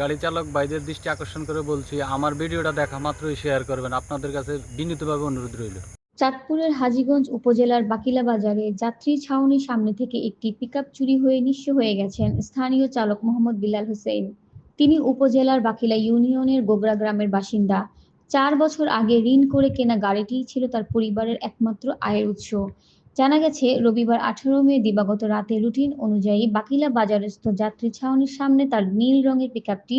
গাড়ি চালক ভাইদের দৃষ্টি আকর্ষণ করে বলছি, আমার ভিডিওটা দেখা মাত্রই শেয়ার করবেন। আপনাদের কাছে বিনীতভাবে অনুরোধ রইল। চাঁদপুরের হাজীগঞ্জ উপজেলার বাকিলা বাজারে যাত্রী ছাউনির সামনে থেকে একটি পিকআপ চুরি হয়ে নিঃস্ব হয়ে গেছেন স্থানীয় চালক মোহাম্মদ বিলাল হোসেন। তিনি উপজেলার বাকিলা ইউনিয়নের গোগরা গ্রামের বাসিন্দা। 4 বছর আগে ঋণ করে কেনা গাড়িটিই ছিল তার পরিবারের একমাত্র আয়ের উৎস। জানা গেছে, রবিবার 18 মে দিবাগত রাতে রুটিন অনুযায়ী বাকিলা বাজারস্থ যাত্রী ছাউনির সামনে তার নীল রঙের পিকআপটি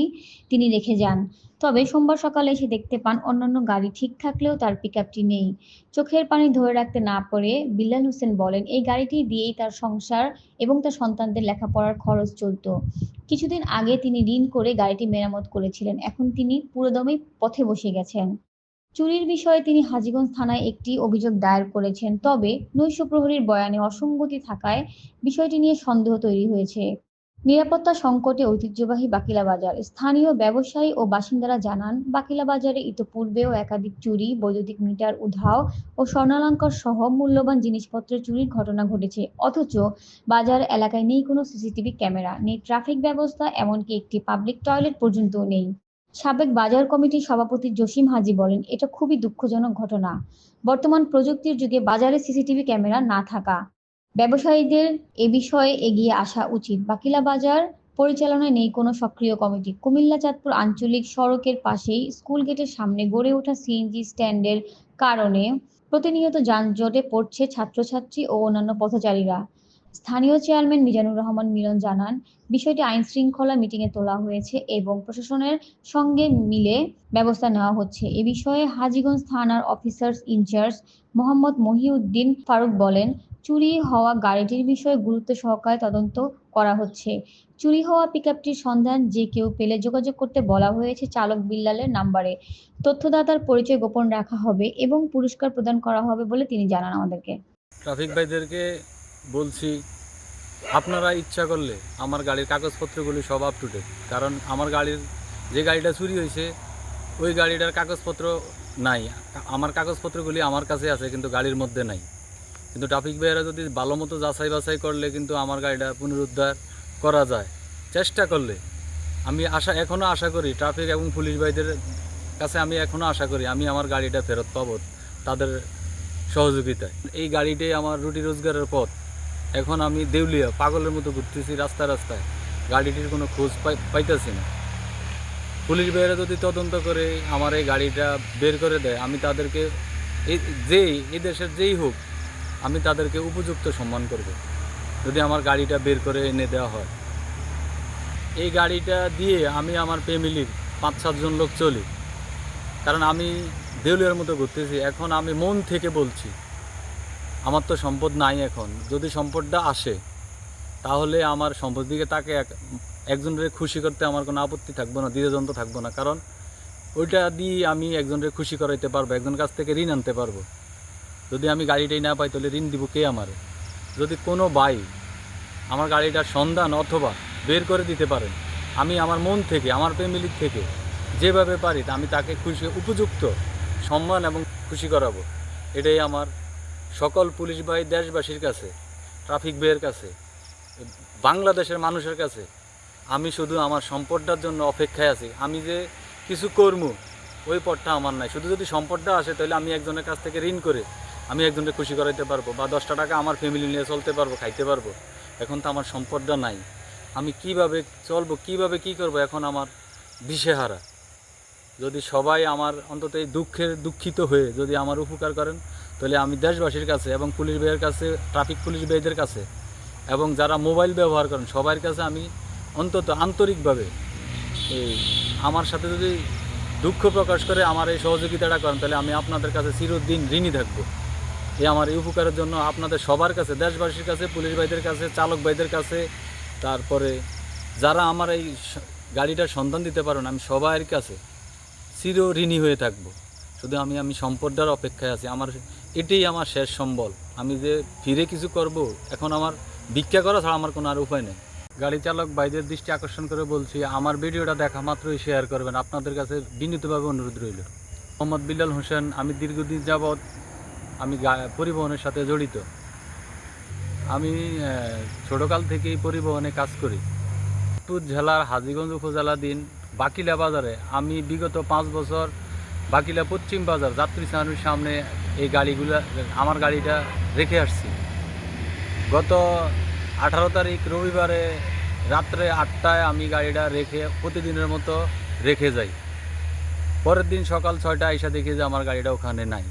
তিনি রেখে যান। তবে সোমবার সকালে এসে দেখতে পান অন্যান্য গাড়ি ঠিক থাকলেও তার পিকআপটি নেই। চোখের পানি ধরে রাখতে না পারে বিল্লাল হোসেন বলেন, এই গাড়িটি দিয়েই তার সংসার এবং তার সন্তানদের লেখাপড়ার খরচ চলত। কিছুদিন আগে তিনি ঋণ করে গাড়িটি মেরামত করেছিলেন। এখন তিনি পুরোদমে পথে বসে গেছেন। চুরির বিষয়ে তিনি হাজীগঞ্জ থানায় একটি অভিযোগ দায়ের করেছেন। তবে নৈশ প্রহরীর বয়ানে অসঙ্গতি থাকায় বিষয়টি নিয়ে সন্দেহ তৈরি হয়েছে। নিরাপত্তা সংকটে ঐতিহ্যবাহী বাকিলা বাজার। স্থানীয় ব্যবসায়ী ও বাসিন্দারা জানান, বাকিলা বাজারে ইতোপূর্বেও একাধিক চুরি, বৈদ্যুতিক মিটার উধাও ও স্বর্ণালংকার সহ মূল্যবান জিনিসপত্রের চুরির ঘটনা ঘটেছে। অথচ বাজার এলাকায় নেই কোনো সিসিটিভি ক্যামেরা, নেই ট্রাফিক ব্যবস্থা, এমনকি একটি পাবলিক টয়লেট পর্যন্তও নেই। সাবেক বাজার কমিটির সভাপতি জসিম হাজী বলেন, এটা খুবই দুঃখজনক ঘটনা। বর্তমান প্রযুক্তির যুগে বাজারে সিসিটিভি ক্যামেরা না থাকা ব্যবসায়ীদের এ বিষয়ে এগিয়ে আসা উচিত। বাকিলা বাজার পরিচালনায় নেই কোনো সক্রিয় কমিটি। কুমিল্লা চাঁদপুর আঞ্চলিক সড়কের পাশেই স্কুল গেটের সামনে গড়ে ওঠা সিএনজি স্ট্যান্ডের কারণে প্রতিনিয়ত যানজটে পড়ছে ছাত্রছাত্রী ও অন্যান্য পথচারীরা। স্থানীয় চেয়ারম্যান মিজানুর রহমান মিলন জানান, বিষয়টি আইন শৃঙ্খলা মিটিংয়ে তোলা হয়েছে এবং প্রশাসনের সঙ্গে মিলে ব্যবস্থা নেওয়া হচ্ছে। এ বিষয়ে হাজীগঞ্জ থানার অফিসার্স ইনচার্জ মোহাম্মদ মহিউদ্দিন ফারুক বলেন, চুরি হওয়া গাড়িটির বিষয়ে গুরুত্ব সহকারে তদন্ত করা হচ্ছে। চুরি হওয়া পিকআপটির সন্ধান যে কেউ পেলে যোগাযোগ করতে বলা হয়েছে চালক বিল্লালের নাম্বারে। তথ্যদাতার পরিচয় গোপন রাখা হবে এবং পুরস্কার প্রদান করা হবে বলে তিনি জানান আমাদেরকে। ট্রাফিক ভাইদেরকে বলছি, আপনারা ইচ্ছা করলে আমার গাড়ির কাগজপত্রগুলি সব আপ টু ডেট। কারণ আমার গাড়ির যে গাড়িটা চুরি হয়েছে ওই গাড়িটার কাগজপত্র নাই। আমার কাগজপত্রগুলি আমার কাছে আছে কিন্তু গাড়ির মধ্যে নাই। কিন্তু ট্রাফিক ভাইয়েরা যদি ভালো মতো যাচাই বাছাই করলে কিন্তু আমার গাড়িটা পুনরুদ্ধার করা যায়, চেষ্টা করলে। আমি এখনও আশা করি ট্রাফিক এবং পুলিশ ভাইদের কাছে, আমি এখনও আশা করি আমি আমার গাড়িটা ফেরত পাবো তাদের সহযোগিতায়। এই গাড়িটাই আমার রুটি রোজগারের পথ। এখন আমি দেউলিয়া পাগলের মতো ঘুরতেছি রাস্তায় রাস্তায়, গাড়িটির কোনো খোঁজ পাইতেছি না। পুলিশ ভাইয়েরা যদি তদন্ত করে আমার এই গাড়িটা বের করে দেয়, আমি তাদেরকে এই দেশের যেই হোক, আমি তাদেরকে উপযুক্ত সম্মান করব যদি আমার গাড়িটা বের করে এনে দেওয়া হয়। এই গাড়িটা দিয়ে আমি আমার ফ্যামিলির 5-7 জন লোক চলি। কারণ আমি দেউলিয়ার মতো ঘুরতেছি। এখন আমি মন থেকে বলছি, আমার তো সম্পদ নাই। এখন যদি সম্পদটা আসে তাহলে আমার সম্পদ দিকে তাকে একজনের খুশি করতে আমার কোনো আপত্তি থাকবো না, দ্বিধাদ্বন্দ্ব থাকবো না। কারণ ওইটা দিয়ে আমি একজনের খুশি করাইতে পারবো, একজনের কাছ থেকে ঋণ আনতে পারবো। যদি আমি গাড়িটাই না পাই তাহলে ঋণ দিব কে আমারে? যদি কোনো ভাই আমার গাড়িটার সন্ধান অথবা বের করে দিতে পারেন, আমি আমার মন থেকে, আমার ফ্যামিলির থেকে যেভাবে পারি আমি তাকে খুশি, উপযুক্ত সম্মান এবং খুশি করাবো। এটাই আমার সকল পুলিশ ভাই, দেশবাসীর কাছে, ট্রাফিক ভাইয়ের কাছে, বাংলাদেশের মানুষের কাছে আমি শুধু আমার সম্পদটার জন্য অপেক্ষায় আছি। আমি যে কিছু করবো ওই পথটা আমার নাই। শুধু যদি সম্পদটা আসে তাহলে আমি একজনের কাছ থেকে ঋণ করে আমি একজনকে খুশি করাইতে পারবো, বা 10টা টাকা আমার ফ্যামিলি নিয়ে চলতে পারবো, খাইতে পারবো। এখন তো আমার সম্পদটা নাই। আমি কিভাবে চলবো, কিভাবে কি করব, এখন আমার দিশেহারা। যদি সবাই আমার অন্তত এই দুঃখিত হয়ে যদি আমার উপকার করেন, তাহলে আমি দেশবাসীর কাছে এবং পুলিশ ভাইয়ের কাছে, ট্রাফিক পুলিশ ভাইদের কাছে এবং যারা মোবাইল ব্যবহার করেন সবার কাছে আমি অন্তত আন্তরিকভাবে এই আমার সাথে যদি দুঃখ প্রকাশ করে আমার এই সহযোগিতাটা করেন, তাহলে আমি আপনাদের কাছে চিরদিন ঋণী থাকবো। আমার এই উপকারের জন্য আপনাদের সবার কাছে, দেশবাসীর কাছে, পুলিশ ভাইদের কাছে, চালক ভাইদের কাছে, তারপরে যারা আমার এই গাড়িটার সন্ধান দিতে পারেন, আমি সবার কাছে চির ঋণী হয়ে থাকবো। শুধু আমি সম্পদটার অপেক্ষায় আছি। এটাই আমার শেষ সম্বল। আমি যে ফিরে কিছু করব, এখন আমার ভিক্ষা করা ছাড়া আমার কোনো আর উপায় নেই। গাড়ি চালক ভাইদের দৃষ্টি আকর্ষণ করে বলছি, আমার ভিডিওটা দেখা মাত্রই শেয়ার করবেন। আপনাদের কাছে বিনীতভাবে অনুরোধ রইল। মোহাম্মদ বিলাল হোসেন। আমি দীর্ঘদিন যাবৎ আমি পরিবহনের সাথে জড়িত। আমি ছোটোকাল থেকেই পরিবহনে কাজ করি। চাঁদপুর জেলার হাজীগঞ্জ উপজেলাধীন বাকিলা বাজারে আমি বিগত 5 বছর বাকিলা পশ্চিম বাজার যাত্রী ছাউনির সামনে এই গাড়িগুলা আমার গাড়িটা রেখে আসছি। গত 18 তারিখ রবিবারে রাত্রে 8টায় আমি গাড়িটা রেখে প্রতিদিনের মতো রেখে যাই। পরের দিন সকাল 6টায় এসে দেখি যে আমার গাড়িটা ওখানে নাই।